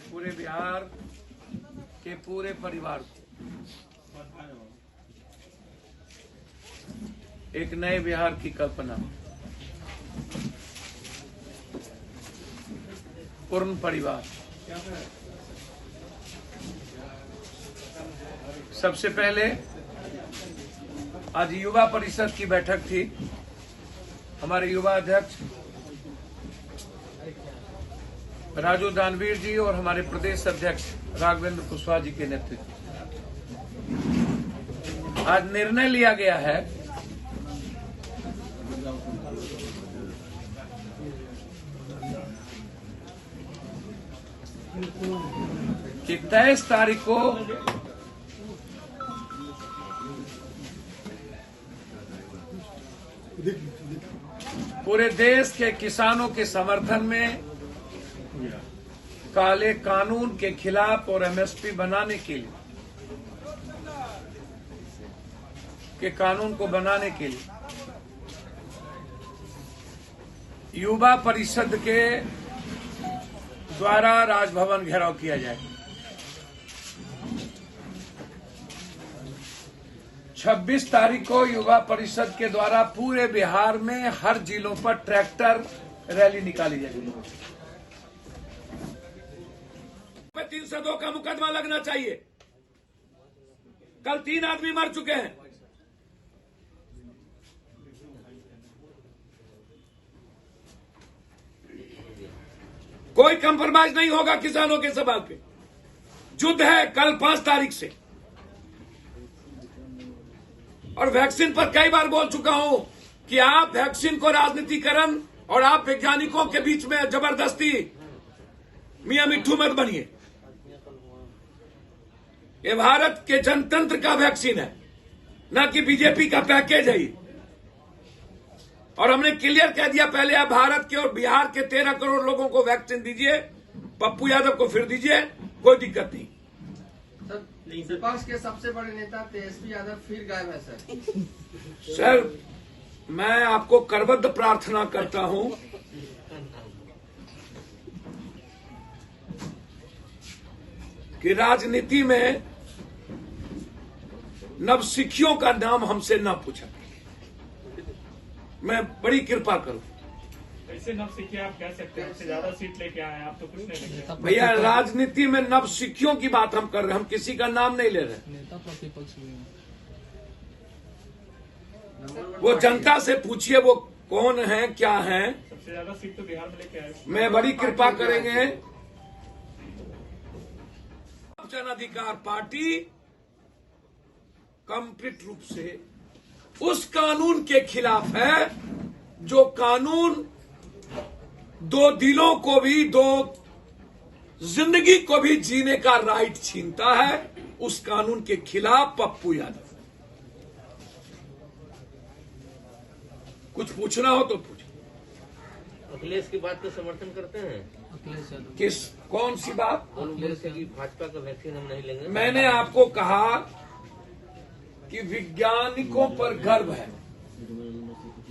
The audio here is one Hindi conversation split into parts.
पूरे बिहार के पूरे परिवार को एक नए बिहार की कल्पना, पूर्ण परिवार। सबसे पहले आज युवा परिषद की बैठक थी। हमारे युवा अध्यक्ष राजू दानवीर जी और हमारे प्रदेश अध्यक्ष राघवेंद्र कुशवाहा जी के नेतृत्व आज निर्णय लिया गया है कि 23 तारीख को पूरे देश के किसानों के समर्थन में काले कानून के खिलाफ और एमएसपी बनाने के लिए कानून को बनाने के लिए युवा परिषद के द्वारा राजभवन घेराव किया जाएगा। 26 तारीख को युवा परिषद के द्वारा पूरे बिहार में हर जिलों पर ट्रैक्टर रैली निकाली जाएगी। 302 का मुकदमा लगना चाहिए। कल 3 आदमी मर चुके हैं। कोई कंप्रोमाइज नहीं होगा किसानों के सवाल पे। युद्ध है कल 5 तारीख से। और वैक्सीन पर कई बार बोल चुका हूं कि आप वैक्सीन को राजनीतिकरण और आप वैज्ञानिकों के बीच में जबरदस्ती मियां मिट्ठू मत बनिए। ये भारत के जनतंत्र का वैक्सीन है, न कि बीजेपी का पैकेज है। और हमने क्लियर कह दिया, पहले आप भारत के और बिहार के 13 करोड़ लोगों को वैक्सीन दीजिए, पप्पू यादव को फिर दीजिए, कोई दिक्कत नहीं। विपक्ष के सबसे बड़े नेता तेजस्वी यादव फिर गायब है सर। सर, मैं आपको करबद्ध प्रार्थना करता हूं कि राजनीति में नवसिखियों का नाम हमसे न पूछा। मैं बड़ी कृपा करूं। कैसे नवसिखिया आप कह सकते हैं? उससे ज्यादा सीट लेके आए हैं आप, तो कुछ नहीं लेके। भैया, राजनीति में नवसिखियों की बात हम कर रहे हैं, हम किसी का नाम नहीं ले रहे। नेता प्रतिपक्ष वो जनता से पूछिए वो कौन है, क्या है। सबसे ज्यादा सीट तो बिहार में लेके आए। मैं बड़ी कृपा करेंगे। जन अधिकार पार्टी कंप्लीट रूप से उस कानून के खिलाफ है जो कानून दो दिलों को भी, दो जिंदगी को भी जीने का राइट छीनता है। उस कानून के खिलाफ पप्पू यादव। कुछ पूछना हो तो पूछ। अखिलेश की बात को समर्थन करते हैं? अखिलेश यादव किस कौन सी बात? अखिलेश की भाजपा का वैक्सीन हम नहीं लेंगे। मैंने आपको कहा कि वैज्ञानिकों पर गर्व है।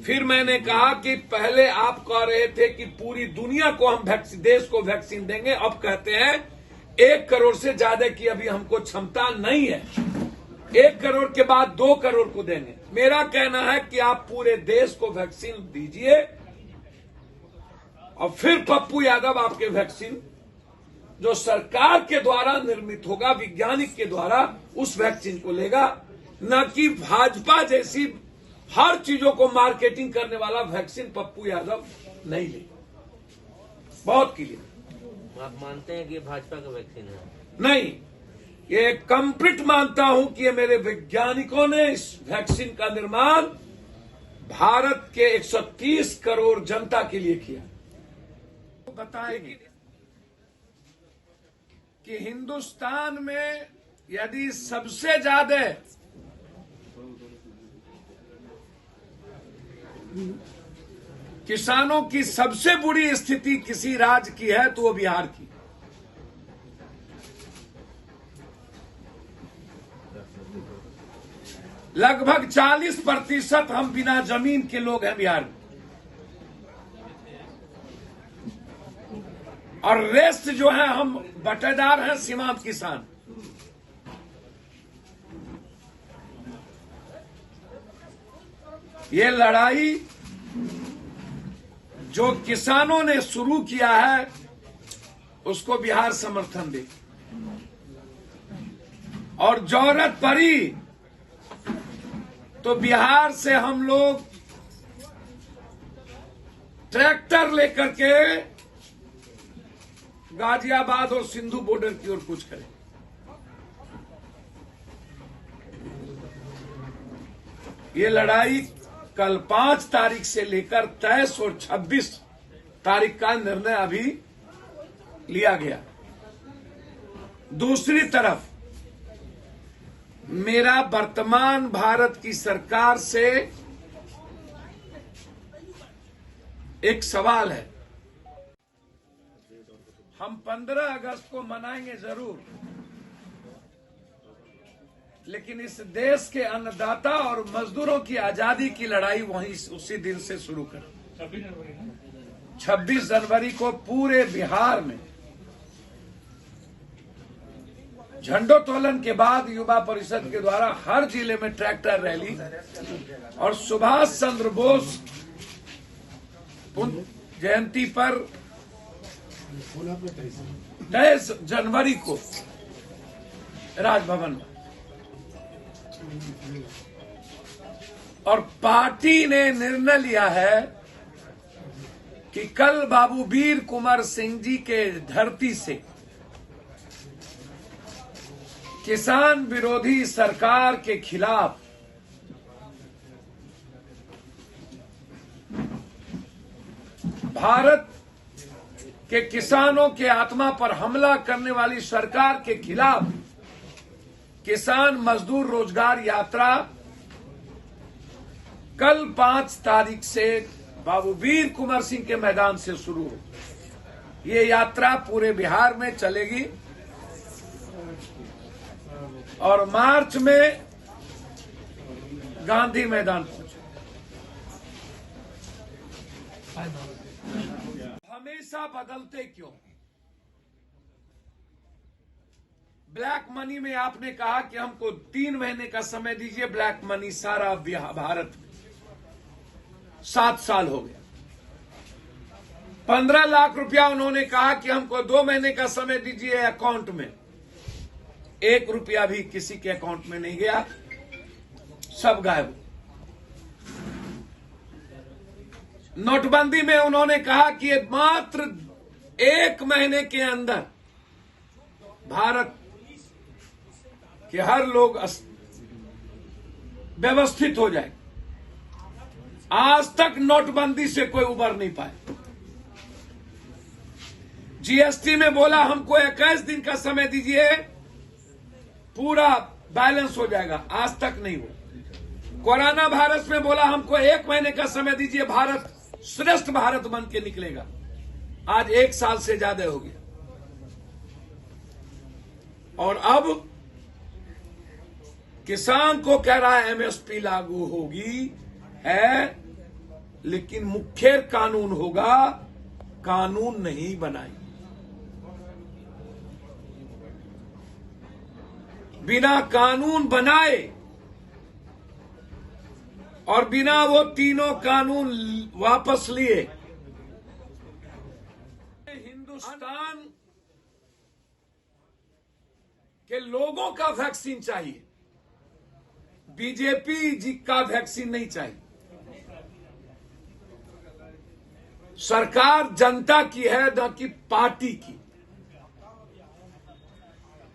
फिर मैंने कहा कि पहले आप कह रहे थे कि पूरी दुनिया को हम देश को वैक्सीन देंगे, अब कहते हैं 1 करोड़ से ज्यादा की अभी हमको क्षमता नहीं है। 1 करोड़ के बाद 2 करोड़ को देंगे। मेरा कहना है कि आप पूरे देश को वैक्सीन दीजिए और फिर पप्पू यादव आपके वैक्सीन जो सरकार के द्वारा निर्मित होगा, वैज्ञानिक के द्वारा, उस वैक्सीन को लेगा, न कि भाजपा जैसी हर चीजों को मार्केटिंग करने वाला वैक्सीन पप्पू यादव नहीं लेगा। बहुत क्लियर। आप मानते हैं कि ये भाजपा का वैक्सीन है? नहीं, ये कंप्लीट मानता हूं कि ये मेरे वैज्ञानिकों ने इस वैक्सीन का निर्माण भारत के 130 करोड़ जनता के लिए किया। बताएगी कि हिंदुस्तान में यदि सबसे ज्यादा किसानों की सबसे बुरी स्थिति किसी राज्य की है तो वो बिहार की। लगभग 40% हम बिना जमीन के लोग हैं बिहार में। और रेस्ट जो है हम बटेदार हैं सीमांत किसान। ये लड़ाई जो किसानों ने शुरू किया है उसको बिहार समर्थन दे, और जरूरत पड़ी तो बिहार से हम लोग ट्रैक्टर लेकर के गाजियाबाद और सिंधु बॉर्डर की ओर कूच करें। ये लड़ाई कल 5 तारीख से लेकर 23 और 26 तारीख का निर्णय अभी लिया गया। दूसरी तरफ मेरा वर्तमान भारत की सरकार से एक सवाल है। हम 15 अगस्त को मनाएंगे जरूर, लेकिन इस देश के अन्नदाता और मजदूरों की आजादी की लड़ाई वहीं उसी दिन से शुरू करें। 26 जनवरी को पूरे बिहार में झंडोत्तोलन के बाद युवा परिषद के द्वारा हर जिले में ट्रैक्टर रैली और सुभाष चंद्र बोस जयंती पर 23 जनवरी को राजभवन में, और पार्टी ने निर्णय लिया है कि कल बाबू वीर कुंवर सिंह जी के धरती से किसान विरोधी सरकार के खिलाफ भारत के किसानों के आत्मा पर हमला करने वाली सरकार के खिलाफ किसान मजदूर रोजगार यात्रा कल 5 तारीख से बाबू वीर कुंवर सिंह के मैदान से शुरू हो। ये यात्रा पूरे बिहार में चलेगी और मार्च में गांधी मैदान पहुंचे। हमेशा बदलते क्यों? ब्लैक मनी में आपने कहा कि हमको 3 महीने का समय दीजिए। ब्लैक मनी सारा भारत में 7 साल हो गया। 15 लाख रुपया उन्होंने कहा कि हमको 2 महीने का समय दीजिए अकाउंट में। 1 रुपया भी किसी के अकाउंट में नहीं गया, सब गायब। नोटबंदी में उन्होंने कहा कि मात्र 1 महीने के अंदर भारत के हर लोग व्यवस्थित हो जाए। आज तक नोटबंदी से कोई उबर नहीं पाए। जीएसटी में बोला हमको 21 दिन का समय दीजिए, पूरा बैलेंस हो जाएगा, आज तक नहीं हुआ। कोरोना वायरस में बोला हमको 1 महीने का समय दीजिए, भारत श्रेष्ठ भारत बन के निकलेगा, आज 1 साल से ज्यादा हो गया। और अब किसान को कह रहा है एमएसपी लागू होगी है, लेकिन मुख्य कानून होगा, कानून नहीं बनाई। बिना कानून बनाए और बिना वो तीनों कानून वापस लिए हिंदुस्तान के लोगों का वैक्सीन चाहिए, बीजेपी जी का वैक्सीन नहीं चाहिए। सरकार जनता की है, न कि पार्टी की।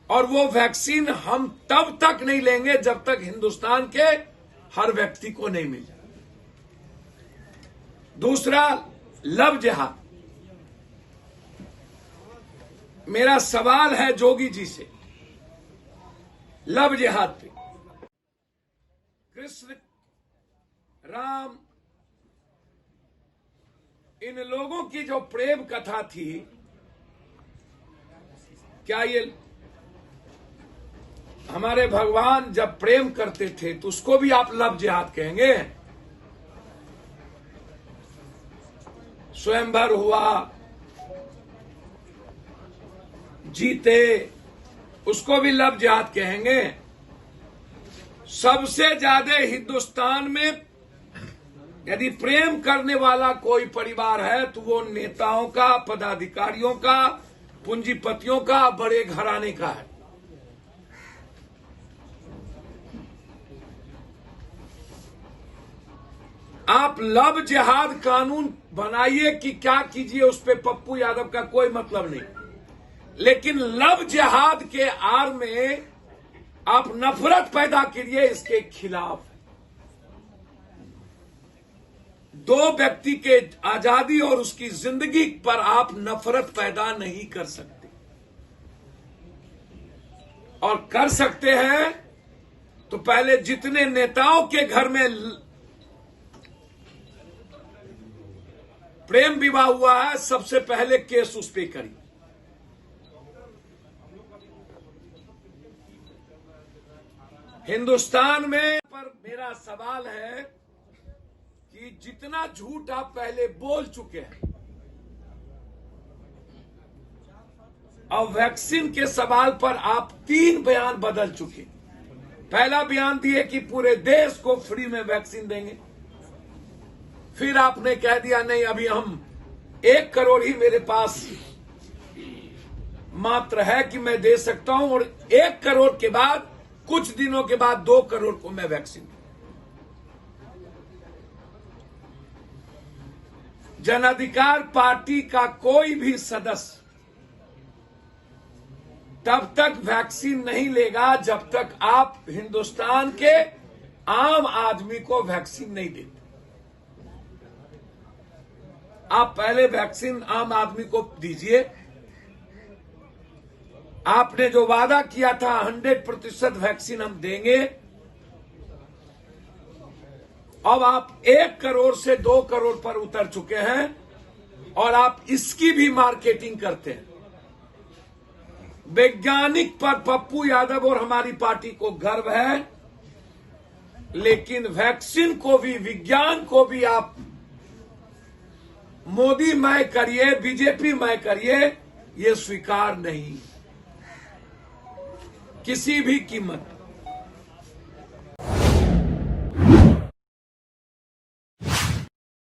और वो वैक्सीन हम तब तक नहीं लेंगे जब तक हिंदुस्तान के हर व्यक्ति को नहीं मिल जाए। दूसरा, लव जिहाद। मेरा सवाल है जोगी जी से, लव जिहाद पे। कृष्ण, राम, इन लोगों की जो प्रेम कथा थी, क्या ये हमारे भगवान जब प्रेम करते थे तो उसको भी आप लव जिहाद कहेंगे? स्वयंवर हुआ, जीते, उसको भी लव जिहाद कहेंगे। सबसे ज्यादा हिंदुस्तान में यदि प्रेम करने वाला कोई परिवार है तो वो नेताओं का, पदाधिकारियों का, पूंजीपतियों का, बड़े घराने का है। आप लव जिहाद कानून बनाइए कि क्या कीजिए, उस पे पप्पू यादव का कोई मतलब नहीं, लेकिन लव जिहाद के आड़ में आप नफरत पैदा करिए, इसके खिलाफ। दो व्यक्ति के आजादी और उसकी जिंदगी पर आप नफरत पैदा नहीं कर सकते, और कर सकते हैं तो पहले जितने नेताओं के घर में प्रेम विवाह हुआ है, सबसे पहले केस उस पे करिए। हिंदुस्तान में पर मेरा सवाल है कि जितना झूठ आप पहले बोल चुके हैं, और वैक्सीन के सवाल पर आप 3 बयान बदल चुके। पहला बयान दिए कि पूरे देश को फ्री में वैक्सीन देंगे, फिर आपने कह दिया नहीं, अभी हम 1 करोड़ ही मेरे पास मात्र है कि मैं दे सकता हूं, और 1 करोड़ के बाद कुछ दिनों के बाद 2 करोड़ को मैं वैक्सीन दूं। जन अधिकार पार्टी का कोई भी सदस्य तब तक वैक्सीन नहीं लेगा जब तक आप हिंदुस्तान के आम आदमी को वैक्सीन नहीं देते। आप पहले वैक्सीन आम आदमी को दीजिए। आपने जो वादा किया था 100% वैक्सीन हम देंगे, अब आप 1 करोड़ से 2 करोड़ पर उतर चुके हैं, और आप इसकी भी मार्केटिंग करते हैं। वैज्ञानिक पर पप्पू यादव और हमारी पार्टी को गर्व है, लेकिन वैक्सीन को भी, विज्ञान को भी आप मोदी मय करिए, बीजेपी मय करिए, ये स्वीकार नहीं किसी भी कीमत।